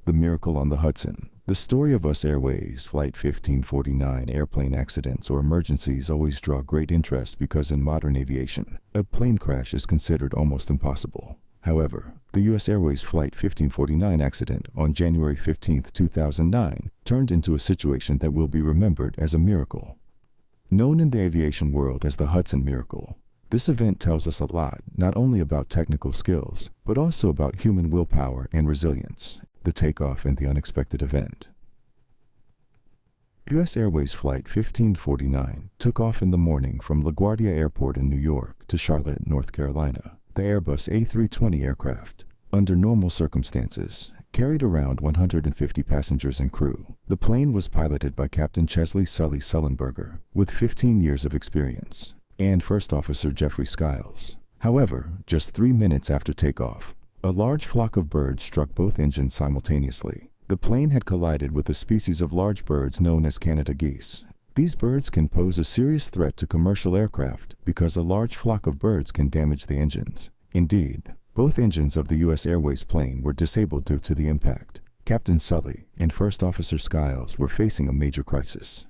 The Miracle on the Hudson. The story of US Airways Flight 1549 airplane accidents or emergencies always draw great interest because in modern aviation, a plane crash is considered almost impossible. However, the US Airways Flight 1549 accident on January 15, 2009 turned into a situation that will be remembered as a miracle. Known in the aviation world as the Hudson Miracle, this event tells us a lot, not only about technical skills, but also about human willpower and resilience. The takeoff and the unexpected event. US Airways Flight 1549 took off in the morning from LaGuardia Airport in New York to Charlotte, North Carolina. The Airbus A320 aircraft, under normal circumstances, carried around 150 passengers and crew. The plane was piloted by Captain Chesley Sully Sullenberger, with 15 years of experience, and First Officer Jeffrey Skiles. However, just 3 minutes after takeoff, a large flock of birds struck both engines simultaneously. The plane had collided with a species of large birds known as Canada geese. These birds can pose a serious threat to commercial aircraft because a large flock of birds can damage the engines. Indeed, both engines of the US Airways plane were disabled due to the impact. Captain Sully and First Officer Skiles were facing a major crisis.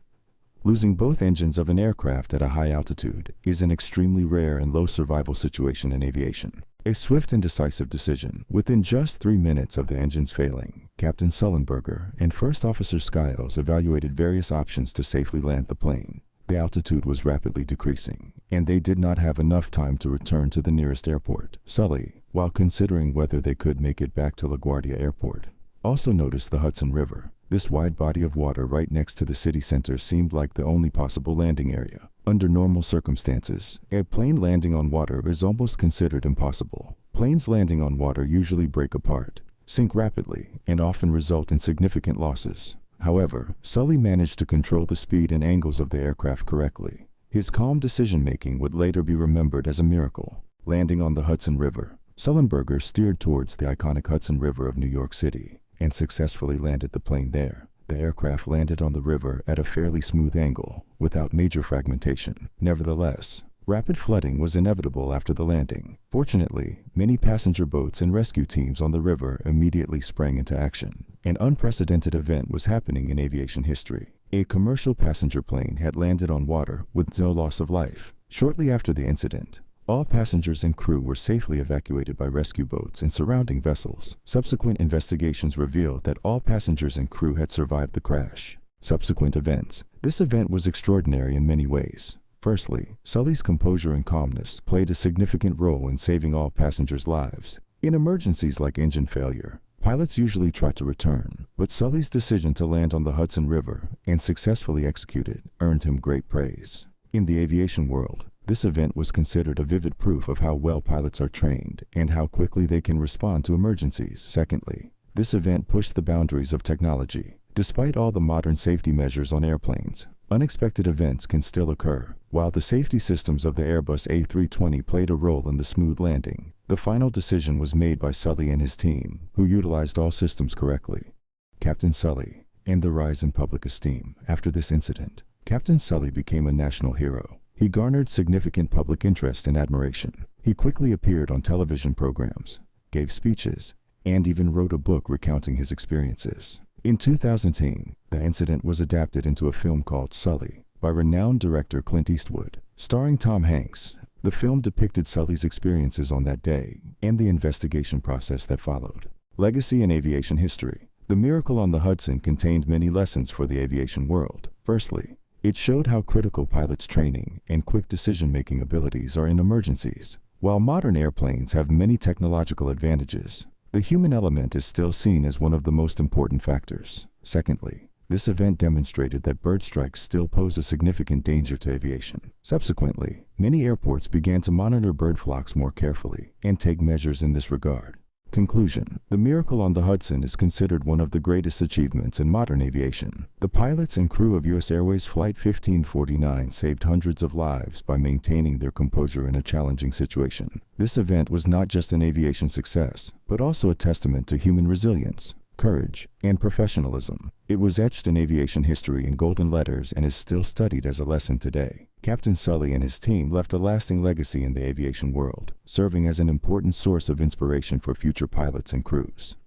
Losing both engines of an aircraft at a high altitude is an extremely rare and low survival situation in aviation. A swift and decisive decision. Within just 3 minutes of the engines failing, Captain Sullenberger and First Officer Skiles evaluated various options to safely land the plane. The altitude was rapidly decreasing, and they did not have enough time to return to the nearest airport. Sully, while considering whether they could make it back to LaGuardia Airport, also noticed the Hudson River. This wide body of water right next to the city center seemed like the only possible landing area. Under normal circumstances, a plane landing on water is almost considered impossible. Planes landing on water usually break apart, sink rapidly, and often result in significant losses. However, Sully managed to control the speed and angles of the aircraft correctly. His calm decision-making would later be remembered as a miracle. Landing on the Hudson River, Sullenberger steered towards the iconic Hudson River of New York City and successfully landed the plane there. The aircraft landed on the river at a fairly smooth angle, without major fragmentation. Nevertheless, rapid flooding was inevitable after the landing. Fortunately, many passenger boats and rescue teams on the river immediately sprang into action. An unprecedented event was happening in aviation history. A commercial passenger plane had landed on water with no loss of life. Shortly after the incident, all passengers and crew were safely evacuated by rescue boats and surrounding vessels. Subsequent investigations revealed that all passengers and crew had survived the crash. Subsequent events. This event was extraordinary in many ways. Firstly, Sully's composure and calmness played a significant role in saving all passengers' lives. In emergencies like engine failure, pilots usually try to return, but Sully's decision to land on the Hudson River and successfully execute it earned him great praise. In the aviation world, this event was considered a vivid proof of how well pilots are trained and how quickly they can respond to emergencies. Secondly, this event pushed the boundaries of technology. Despite all the modern safety measures on airplanes, unexpected events can still occur. While the safety systems of the Airbus A320 played a role in the smooth landing, the final decision was made by Sully and his team, who utilized all systems correctly. Captain Sully and the rise in public esteem. After this incident, Captain Sully became a national hero. He garnered significant public interest and admiration. He quickly appeared on television programs, gave speeches, and even wrote a book recounting his experiences. In 2010, the incident was adapted into a film called Sully by renowned director Clint Eastwood. Starring Tom Hanks, the film depicted Sully's experiences on that day and the investigation process that followed. Legacy in aviation history. The Miracle on the Hudson contained many lessons for the aviation world. Firstly, it showed how critical pilots' training and quick decision-making abilities are in emergencies. While modern airplanes have many technological advantages, the human element is still seen as one of the most important factors. Secondly, this event demonstrated that bird strikes still pose a significant danger to aviation. Subsequently, many airports began to monitor bird flocks more carefully and take measures in this regard. Conclusion. The Miracle on the Hudson is considered one of the greatest achievements in modern aviation. The pilots and crew of US Airways Flight 1549 saved hundreds of lives by maintaining their composure in a challenging situation. This event was not just an aviation success, but also a testament to human resilience, courage, and professionalism. It was etched in aviation history in golden letters and is still studied as a lesson today. Captain Sully and his team left a lasting legacy in the aviation world, serving as an important source of inspiration for future pilots and crews.